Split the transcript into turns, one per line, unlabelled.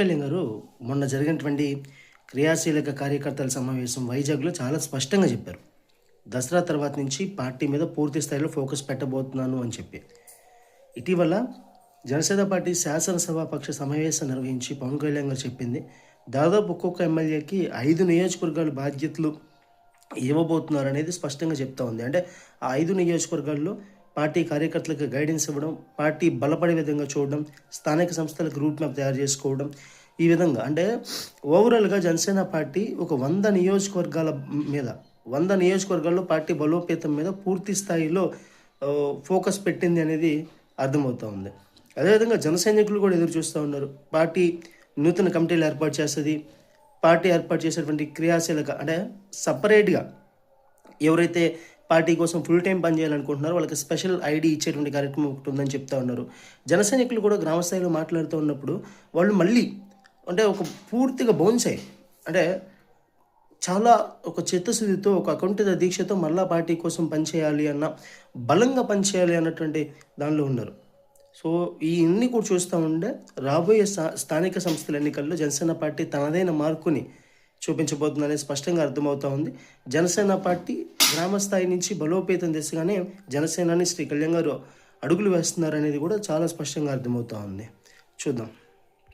కళ్యాణ్ గారు మొన్న జరిగినటువంటి క్రియాశీలక కార్యకర్తల సమావేశం వైజాగ్లో చాలా స్పష్టంగా చెప్పారు. దసరా తర్వాత నుంచి పార్టీ మీద పూర్తి స్థాయిలో ఫోకస్ పెట్టబోతున్నాను అని చెప్పి. ఇటీవల జనసేన పార్టీ శాసనసభాపక్ష సమావేశం నిర్వహించి పవన్ కళ్యాణ్ గారు చెప్పింది, దాదాపు ఒక్కొక్క ఎమ్మెల్యేకి 5 నియోజకవర్గాల బాధ్యతలు ఇవ్వబోతున్నారు అనేది స్పష్టంగా చెప్తా ఉంది. అంటే ఆ 5 నియోజకవర్గాల్లో పార్టీ కార్యకర్తలకు గైడెన్స్ ఇవ్వడం, పార్టీ బలపడే విధంగా చూడడం, స్థానిక సంస్థలకు రూట్ మ్యాప్ తయారు చేసుకోవడం, ఈ విధంగా అంటే ఓవరాల్గా జనసేన పార్టీ ఒక 100 నియోజకవర్గాల మీద 100 నియోజకవర్గాల్లో పార్టీ బలోపేతం మీద పూర్తి స్థాయిలో ఫోకస్ పెట్టింది అనేది అర్థమవుతూ ఉంది. అదేవిధంగా జన సైనికులు కూడా ఎదురు చూస్తూ ఉన్నారు. పార్టీ నూతన కమిటీలు ఏర్పాటు చేస్తుంది, పార్టీ ఏర్పాటు చేసేటువంటి క్రియాశీలక అంటే సపరేట్గా ఎవరైతే పార్టీ కోసం ఫుల్ టైం పనిచేయాలనుకుంటున్నారో వాళ్ళకి స్పెషల్ ఐడి ఇచ్చేటువంటి కార్యక్రమం ఒకటి ఉందని చెప్తా ఉన్నారు. జన సైనికులు కూడా గ్రామ స్థాయిలో మాట్లాడుతూ ఉన్నప్పుడు వాళ్ళు మళ్ళీ అంటే ఒక పూర్తిగా బౌన్స్ అయ్యి అంటే చాలా ఒక చిత్తశుద్ధితో ఒక అకుంఠిత దీక్షతో మళ్ళా పార్టీ కోసం పనిచేయాలి అన్న బలంగా పనిచేయాలి అన్నటువంటి దానిలో ఉన్నారు. సో ఈ ఇన్ని కూడా చూస్తూ ఉంటే రాబోయే స్థానిక సంస్థల ఎన్నికల్లో జనసేన పార్టీ తనదైన మార్కుని చూపించబోతుందనే స్పష్టంగా అర్థమవుతూ ఉంది. జనసేన పార్టీ గ్రామ స్థాయి నుంచి బలోపేతం దిశగానే జనసేనాని శ్రీ కళ్యాణ్ గారు అడుగులు వేస్తున్నారనేది కూడా చాలా స్పష్టంగా అర్థమవుతూ ఉంది. చూద్దాం.